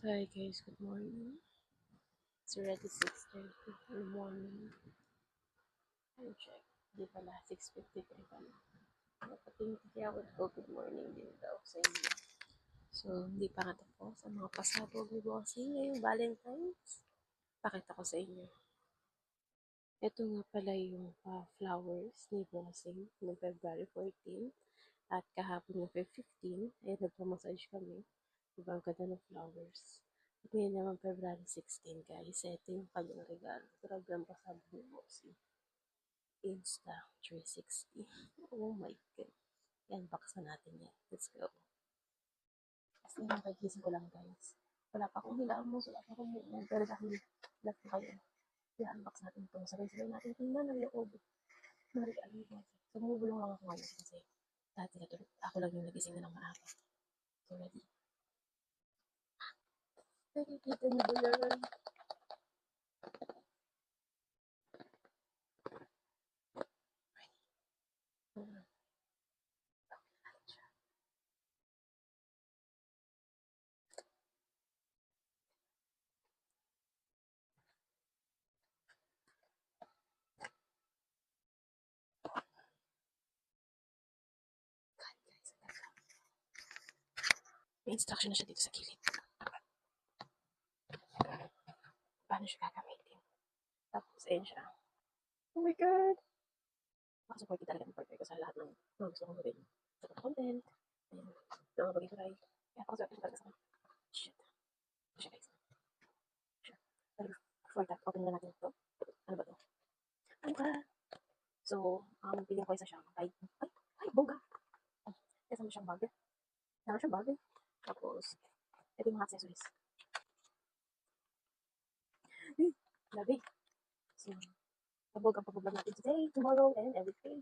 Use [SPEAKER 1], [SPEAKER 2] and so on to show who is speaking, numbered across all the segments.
[SPEAKER 1] Hi guys, good morning. It's already 6:30 in the morning. I'll check. Di pala, 6:53 pala. Napatingin ako ko good morning din daw sa inyo. So, hindi pa nga tapos ang mga pasabog ni Bossing ngayong Valentine's. Pakita ko sa inyo. Ito nga pala yung flowers ni Bossing noong February 14 at kahapon ng Feb 15 ay nagpamassage kami. Diba ang ganda ng flowers. At ngayon naman February 16 guys, ito yung kanyang regalo. Grabe ang pasabog ni Bossing. Insta 360. Oh my god. I-unbox na natin yan. Let's go. Kasi nakagising ko lang guys. Wala pa akong hilamos, wala pa akong movement. Pero dahil love ko kayo, i-unbox natin ito. Sabay-sabay natin tingnan ang loob. Regalo ni Bossing. So, bumubulong lang ako ngayon kasi dati na ako lang yung nagising na ng maaga. So, ready? Nakikita niyo ba yan? May instruction na siya dito sa gilid. Paano siya gagamitin. Tapos, ayun siya. Oh my God! Makasupport talaga ng partner ko sa lahat ng mga gusto kong gawin. Sa content, ayun, mga bagay-bagay. Kaya pakasupport siya talaga sa akin. Shit. Ito siya guys. Sure. Pero before that, open na natin ito. Ano ba ito? Ano ba? So, piling ko isa siyang ay, bongga! Kasama siyang bag. Kasama siyang bag. Tapos, ito yung mga accessories. Grabe. So, pabog ang pag-vlog natin today, tomorrow, and everything.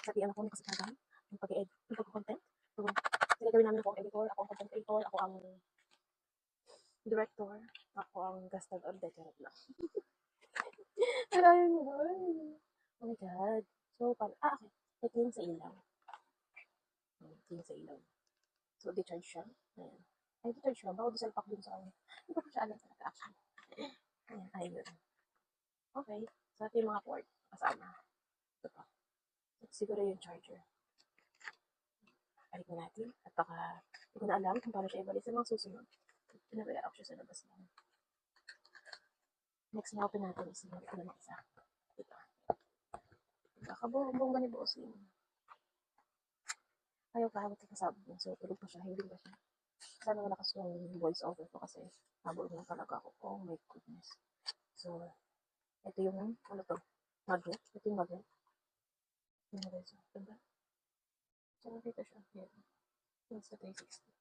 [SPEAKER 1] Sabihan ako ng kasagagan, yung pag-edit, yung pag-content. So, gagawin namin ako ang editor, ako ang content creator, ako ang director, ako ang gastal or decorate na. Pero ayun yun. Oh my God. So, okay. Ito yung sa ilaw. Ito yung sa ilaw. So, decharge siya. Ayan. Ay, decharge siya. Bako disalpak dun sa ano. Hindi ko pa siya alam talaga actually. Ayan, ayun. Okay. So, ito yung mga port. Kasama. Ito pa. Ito siguro yung charger. Balik na natin. At baka, hindi ko na alam kung paano siya ibalik sa mga susunod. Pinabayaan ko siya sa labas lang. Next na open natin is ito naman isa. Ito. Kakabong ni Bossing. Ayaw kahawat sa kasabog niya. So, tulog pa siya. Hindi pa siya. Sana malakas yung voice over ko kasi habol na talaga ako. Oh my goodness. So, ito yung, ano to? Magnet. Ito yung magnet. Yung magnet. So, diba? So, nakita siya. Yan. Insta 360.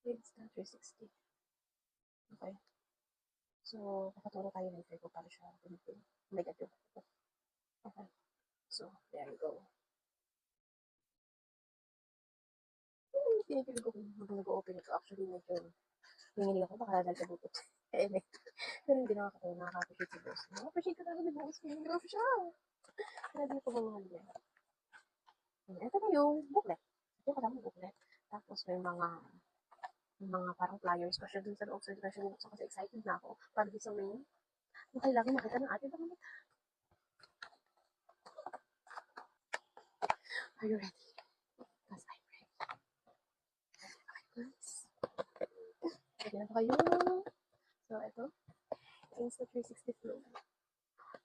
[SPEAKER 1] Insta 360. Okay. So, kakaturo tayo later ko para siya pinipin. Negative. Okay. So, there you go. Pinipili ko kung nag-open ito. Actually, medyo nanginig ako. Baka dahil sa bukot. Pero hindi nakaka-appreciate si boss. Nakaka-appreciate ko talaga ni boss. Grabe siya. Grabe ko ba mahal niya. Ito na yung booklet. Ito kasama yung booklet. Tapos may mga parang flyers pa siya dun sa loob. So, hindi na siya bubuksan kasi excited na ako. Para sa main. Yung kailangan makita ng ating mga mata. Are you ready? Because I'm ready. Okay, guys. Ready na ba kayo? So, ito. Insta 360 Flow.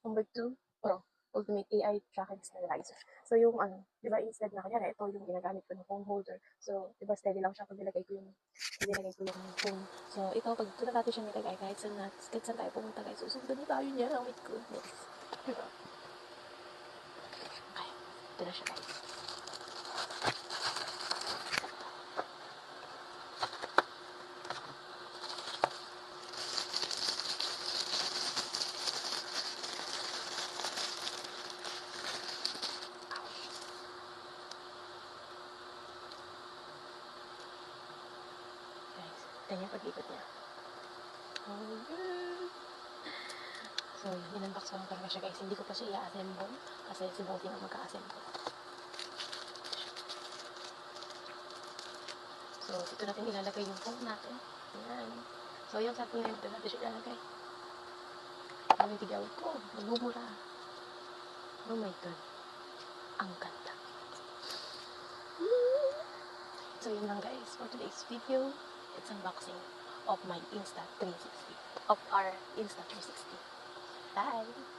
[SPEAKER 1] Number 2, Pro. Ultimate AI Tracking Sterilizer. So, yung di ba instead na kanyari, ito yung ginagamit ko ng phone holder. So, di ba steady lang siya pag nilagay ko yung phone. So, ito, pag doon natin siya nilagay, kahit saan tayo pumunta guys, susundan na tayo niya. Oh my goodness. Diba? Okay, ito na siya guys. Ganyan pag-ikot niya. Oh, yeah. So, in-unbox ko lang talaga siya guys. Hindi ko pa siya i-assemble kasi si Bossing ang magka-assemble. So, So, dito natin ilalagay yung phone natin. Ayan. So, yung sa ngayon, dito natin siya ilalagay. Ang tigawin ko, nagmumura. Oh my God. Ang ganda. So, yun lang guys. For today's video, it's unboxing of my Insta360. Of our Insta360. Bye!